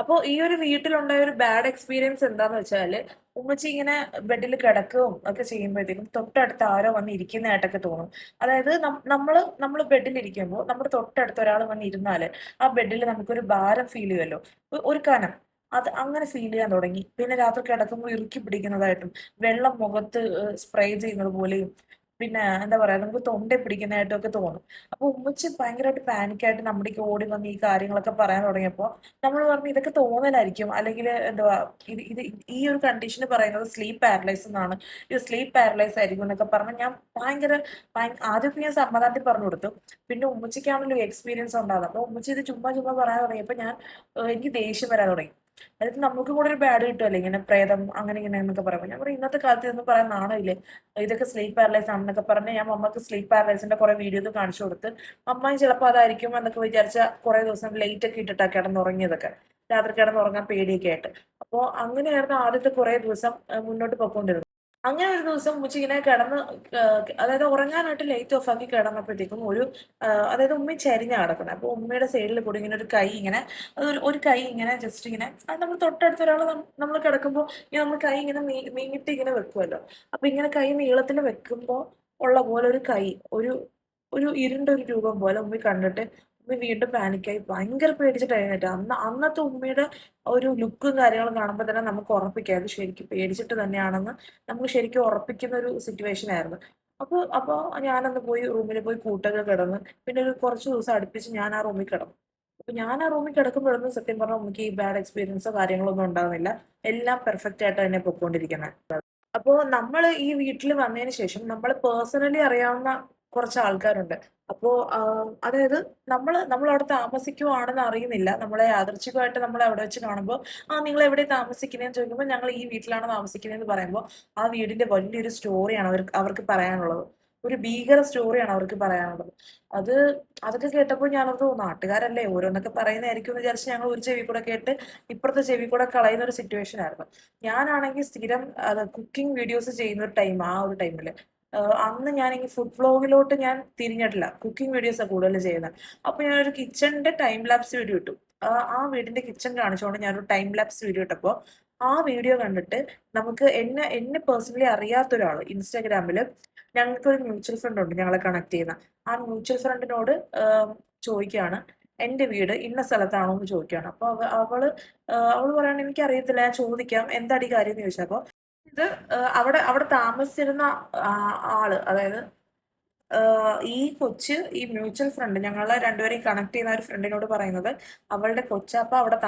അപ്പൊ ഈ ഒരു വീട്ടിലുണ്ടായ ഒരു ബാഡ് എക്സ്പീരിയൻസ് എന്താന്ന് വെച്ചാല് ഉമ്മച്ചി ഇങ്ങനെ ബെഡിൽ കിടക്കുകയും ഒക്കെ ചെയ്യുമ്പോഴത്തേക്കും തൊട്ടടുത്ത് ആരോ വന്ന് ഇരിക്കുന്നതായിട്ടൊക്കെ തോന്നും. അതായത് നമ്മള് ബെഡിൽ ഇരിക്കുമ്പോൾ നമ്മുടെ തൊട്ടടുത്ത് ഒരാൾ വന്ന് ഇരുന്നാല് ആ ബെഡിൽ നമുക്കൊരു ഭാരം ഫീൽ ചെയ്യുമല്ലോ, ഒരു കനം. അത് അങ്ങനെ ഫീൽ ചെയ്യാൻ തുടങ്ങി. പിന്നെ രാത്രി കിടക്കുമ്പോൾ ഇറുക്കി പിടിക്കുന്നതായിട്ടും വെള്ളം മുഖത്ത് സ്പ്രേ ചെയ്യുന്നത് പോലെയും പിന്നെ എന്താ പറയാ നമുക്ക് തൊണ്ടയിൽ പിടിക്കുന്നതായിട്ടും ഒക്കെ തോന്നും. അപ്പൊ ഉമ്മച്ചി ഭയങ്കരമായിട്ട് പാനിക്കായിട്ട് നമ്മുടേക്ക് ഓടി വന്ന് ഈ കാര്യങ്ങളൊക്കെ പറയാൻ തുടങ്ങിയപ്പോ നമ്മൾ പറഞ്ഞു ഇതൊക്കെ തോന്നലായിരിക്കും, അല്ലെങ്കിൽ എന്തുവാ ഇത് ഈ ഒരു കണ്ടീഷന് പറയുന്നത് സ്ലീപ്പ് പാരലൈസ് എന്നാണ്, ഇത് സ്ലീപ്പ് പാരലൈസ് ആയിരിക്കും എന്നൊക്കെ പറഞ്ഞ് ഞാൻ ആദ്യമൊക്കെ ഞാൻ സമാധാനത്തിൽ പറഞ്ഞു കൊടുത്തു. പിന്നെ ഉമ്മച്ചിക്കാണല്ലോ എക്സ്പീരിയൻസ് ഉണ്ടാകുന്നത്. അപ്പൊ ഉമ്മച്ചി ഇത് ചുമ്മാ ചുമ്മാ പറയാൻ തുടങ്ങിയപ്പോ എനിക്ക് ദേഷ്യം വരാൻ തുടങ്ങി. അതായത് നമുക്ക് കൂടെ ഒരു ബാഡ് കിട്ടുമല്ലേ ഇങ്ങനെ പ്രേതം അങ്ങനെ ഇങ്ങനെ എന്നൊക്കെ പറയുമ്പോൾ ഞാൻ പറയും ഇന്നത്തെ കാലത്ത് ഇതൊന്നും പറയാൻ നാണമില്ലേ, ഇതൊക്കെ സ്ലീപ്പ് പാരലൈസ് ആണെന്നൊക്കെ പറഞ്ഞ് ഞാൻ അമ്മക്ക് സ്ലീപ്പ് പാരലൈസിന്റെ കുറെ വീഡിയോസ് കാണിച്ചു കൊടുത്ത് അമ്മയും ചിലപ്പോൾ അതായിരിക്കും എന്നൊക്കെ വിചാരിച്ച കുറെ ദിവസം ലൈറ്റ് ഒക്കെ ഇട്ടിട്ടാ കിടന്നുറങ്ങിയതൊക്കെ, രാത്രി കിടന്നുറങ്ങാൻ പേടിയൊക്കെ ആയിട്ട്. അപ്പോൾ അങ്ങനെയായിരുന്നു ആദ്യത്തെ കുറെ ദിവസം മുന്നോട്ട് പോയിക്കൊണ്ടിരുന്നത്. അങ്ങനെ ഒരു ദിവസം ഉമ്മച്ചി ഇങ്ങനെ കിടന്ന് അതായത് ഉറങ്ങാനായിട്ട് ലൈറ്റ് ഓഫ് ആക്കി കിടന്നപ്പോഴത്തേക്കും അതായത് ഉമ്മ ചരിഞ്ഞാ കിടക്കുന്നത്. അപ്പൊ ഉമ്മയുടെ സൈഡിൽ കൂടി ഇങ്ങനെ ഒരു കൈ ഇങ്ങനെ ഒരു കൈ ഇങ്ങനെ ജസ്റ്റ് ഇങ്ങനെ അത് നമ്മൾ തൊട്ടടുത്ത ഒരാൾ നമ്മൾ കിടക്കുമ്പോൾ ഇങ്ങനെ നമ്മൾ കൈ ഇങ്ങനെ നീങ്ങിട്ട് ഇങ്ങനെ വെക്കുമല്ലോ. അപ്പൊ ഇങ്ങനെ കൈ നീളത്തിൽ വെക്കുമ്പോൾ ഉള്ള പോലെ ഒരു കൈ, ഒരു ഒരു ഇരുണ്ട ഒരു രൂപം പോലെ ഉമ്മി കണ്ടിട്ട് ഉമ്മി വീണ്ടും പാനിക്കായി ഭയങ്കര പേടിച്ചിട്ട് എഴുന്നേറ്റ്. അന്നത്തെ ഉമ്മയുടെ ഒരു ലുക്കും കാര്യങ്ങളും കാണുമ്പോൾ തന്നെ നമുക്ക് ഉറപ്പിക്കാം അത് ശരിക്കും പേടിച്ചിട്ട് തന്നെയാണെന്ന് നമുക്ക് ശരിക്കും ഉറപ്പിക്കുന്ന ഒരു സിറ്റുവേഷൻ ആയിരുന്നു. അപ്പോൾ ഞാനന്ന് പോയി റൂമിൽ പോയി കൂട്ടൊക്കെ കിടന്ന് പിന്നെ ഒരു കുറച്ച് ദിവസം അടുപ്പിച്ച് ഞാൻ ആ റൂമിൽ കിടന്നു. അപ്പൊ ഞാൻ ആ റൂമിൽ കിടക്കുമ്പോഴൊന്നും സത്യം പറഞ്ഞാൽ നമുക്ക് ഈ ബാഡ് എക്സ്പീരിയൻസോ കാര്യങ്ങളൊന്നും ഉണ്ടാകുന്നില്ല. എല്ലാം പെർഫെക്റ്റ് ആയിട്ട് തന്നെ പൊയ്ക്കൊണ്ടിരിക്കുന്നത്. അപ്പോൾ നമ്മൾ ഈ വീട്ടിൽ വന്നതിന് ശേഷം നമ്മൾ പേഴ്സണലി അറിയാവുന്ന കുറച്ച് ആൾക്കാരുണ്ട്. അപ്പോൾ അതായത് നമ്മൾ അവിടെ താമസിക്കുവാണെന്ന് അറിയുന്നില്ല. നമ്മളെ യാദൃച്ഛികമായിട്ട് നമ്മളെ അവിടെ വെച്ച് കാണുമ്പോൾ നിങ്ങൾ എവിടെ താമസിക്കുന്നതെന്ന് ചോദിക്കുമ്പോൾ ഞങ്ങൾ ഈ വീട്ടിലാണ് താമസിക്കുന്നതെന്ന് പറയുമ്പോൾ ആ വീടിന്റെ വലിയൊരു സ്റ്റോറിയാണ് അവർക്ക് പറയാനുള്ളത്. ഒരു ഭീകര സ്റ്റോറിയാണ് അവർക്ക് പറയാനുള്ളത്. അത് അതൊക്കെ കേട്ടപ്പോൾ ഞാനോർത്തു നാട്ടുകാരല്ലേ ഓരോന്നൊക്കെ പറയുന്നതായിരിക്കും എന്ന് വിചാരിച്ച് ഞങ്ങൾ ഒരു ചെവി കൂടെ കേട്ട് ഇപ്പുറത്തെ ചെവി കൂടെ കളയുന്ന ഒരു സിറ്റുവേഷൻ ആയിരുന്നു. ഞാനാണെങ്കിൽ സ്ഥിരം കുക്കിംഗ് വീഡിയോസ് ചെയ്യുന്ന ഒരു ടൈം, ആ ഒരു ടൈമിൽ അന്ന് ഞാൻ ഈ ഫുഡ് വ്ലോഗിലോട്ട് ഞാൻ തിരിഞ്ഞിട്ടില്ല, കുക്കിംഗ് വീഡിയോസാണ് കൂടുതൽ ചെയ്യുന്നത്. അപ്പൊ ഞാനൊരു കിച്ചണിന്റെ ടൈം ലാപ്സ് വീഡിയോ ഇട്ടു. ആ വീടിന്റെ കിച്ചൺ കാണിച്ചുകൊണ്ട് ഞാനൊരു ടൈം ലാപ്സ് വീഡിയോ ഇട്ടപ്പോൾ ആ വീഡിയോ കണ്ടിട്ട് നമുക്ക് എന്നെ പേഴ്സണലി അറിയാത്ത ഒരാൾ ഇൻസ്റ്റാഗ്രാമിൽ, ഞങ്ങൾക്കൊരു മ്യൂച്വൽ ഫ്രണ്ട് ഉണ്ട് ഞങ്ങളെ കണക്ട് ചെയ്യുന്ന, ആ മ്യൂച്വൽ ഫ്രണ്ടിനോട് ചോദിക്കുകയാണ് എന്റെ വീട് ഇന്ന സ്ഥലത്താണോ എന്ന് ചോദിക്കുകയാണ്. അപ്പൊ അവള് പറയാണ് എനിക്ക് അറിയത്തില്ല, ഞാൻ ചോദിക്കാം എന്താടി കാര്യം എന്ന് ചോദിച്ചപ്പോ ഇത് അവിടെ താമസിച്ചിരുന്ന ആള്, അതായത് ഈ മ്യൂച്വൽ ഫ്രണ്ട് ഞങ്ങളെ രണ്ടുപേരെയും കണക്ട് ചെയ്യുന്ന ഒരു ഫ്രണ്ടിനോട് പറയുന്നത് അവളുടെ കൊച്ചാപ്പ അവിടെ